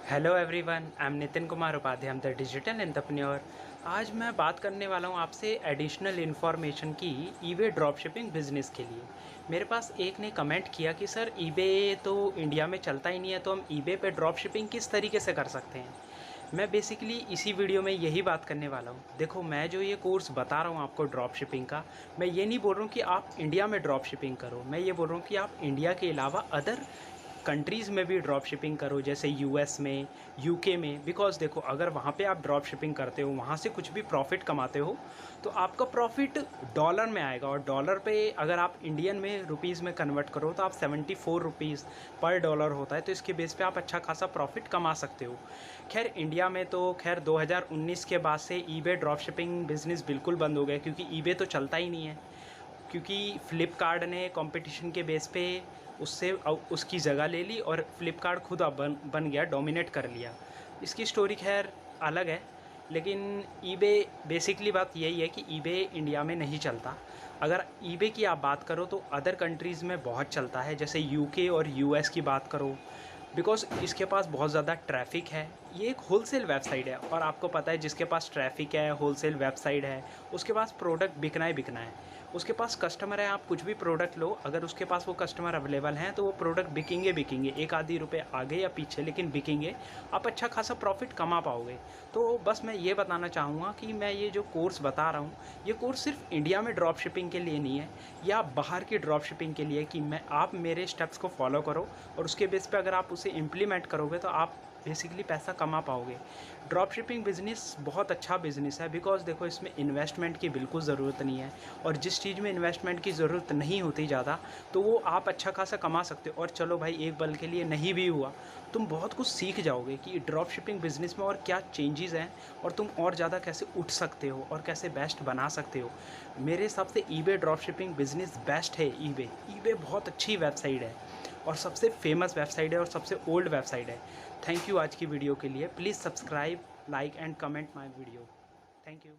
Hello everyone, I am Nitin Kumar Upadhyay, हम the digital entrepreneur. आज मैं बात करने वाला हूँ आपसे एडिशनल इन्फॉर्मेशन की ईबे ड्रॉप शिपिंग बिज़नेस के लिए। मेरे पास एक ने कमेंट किया कि सर ईबे तो इंडिया में चलता ही नहीं है, तो हम ईबे पे ड्रॉप शिपिंग किस तरीके से कर सकते हैं। मैं बेसिकली इसी वीडियो में यही बात करने वाला हूँ। देखो, मैं जो ये कोर्स बता रहा हूँ आपको ड्रॉप शिपिंग का, मैं ये नहीं बोल रहा हूँ कि आप इंडिया में ड्रॉप शिपिंग करो। मैं ये बोल रहा हूँ कि आप इंडिया के अलावा अदर कंट्रीज़ में भी ड्रॉप शिपिंग करो, जैसे यूएस में, यूके में। बिकॉज़ देखो, अगर वहाँ पे आप ड्रॉप शिपिंग करते हो, वहाँ से कुछ भी प्रॉफिट कमाते हो, तो आपका प्रॉफिट डॉलर में आएगा। और डॉलर पे अगर आप इंडियन में रुपीज़ में कन्वर्ट करो तो आप 74 रुपीज़ पर डॉलर होता है। तो इसके बेस पे आप अच्छा खासा प्रॉफिट कमा सकते हो। खैर, इंडिया में तो खैर 2019 के बाद से ईबे ड्रॉप शिपिंग बिज़नेस बिल्कुल बंद हो गया, क्योंकि ईबे तो चलता ही नहीं है। क्योंकि फ्लिपकार्ट ने कंपटीशन के बेस पे उससे उसकी जगह ले ली और फ्लिपकार्ट खुद अब बन गया, डोमिनेट कर लिया। इसकी स्टोरी खैर अलग है, लेकिन ईबे बेसिकली बात यही है कि ईबे इंडिया में नहीं चलता। अगर ईबे की आप बात करो तो अदर कंट्रीज़ में बहुत चलता है, जैसे यूके और यूएस की बात करो। बिकॉज़ इसके पास बहुत ज़्यादा ट्रैफिक है। ये एक होलसेल वेबसाइट है, और आपको पता है जिसके पास ट्रैफिक है, होलसेल वेबसाइट है, उसके पास प्रोडक्ट बिकना ही बिकना है। उसके पास कस्टमर है, आप कुछ भी प्रोडक्ट लो, अगर उसके पास वो कस्टमर अवेलेबल हैं तो वो प्रोडक्ट बिकेंगे बिकेंगे, एक आधी रुपये आगे या पीछे, लेकिन बिकेंगे। आप अच्छा खासा प्रॉफिट कमा पाओगे। तो बस मैं ये बताना चाहूँगा कि मैं ये जो कोर्स बता रहा हूँ, ये कोर्स सिर्फ इंडिया में ड्रॉप शिपिंग के लिए नहीं है, या बाहर की ड्रॉप शिपिंग के लिए, कि आप मेरे स्टेप्स को फॉलो करो और उसके बेस पे अगर आप उसे इम्प्लीमेंट करोगे तो आप बेसिकली पैसा कमा पाओगे। ड्रॉप शिपिंग बिज़नेस बहुत अच्छा बिज़नेस है, बिकॉज़ देखो, इसमें इन्वेस्टमेंट की बिल्कुल ज़रूरत नहीं है। और जिस चीज़ में इन्वेस्टमेंट की ज़रूरत नहीं होती ज़्यादा, तो वो आप अच्छा खासा कमा सकते हो। और चलो भाई, एक पल के लिए नहीं भी हुआ, तुम बहुत कुछ सीख जाओगे कि ड्रॉप शिपिंग बिज़नेस में और क्या चेंजेस हैं, और तुम और ज़्यादा कैसे उठ सकते हो और कैसे बेस्ट बना सकते हो। मेरे हिसाब से eBay drop shipping business best है। ईबे ईबे बहुत अच्छी वेबसाइट है, और सबसे फेमस वेबसाइट है, और सबसे ओल्ड वेबसाइट है। थैंक यू आज की वीडियो के लिए। Please subscribe, like and comment my video. Thank you.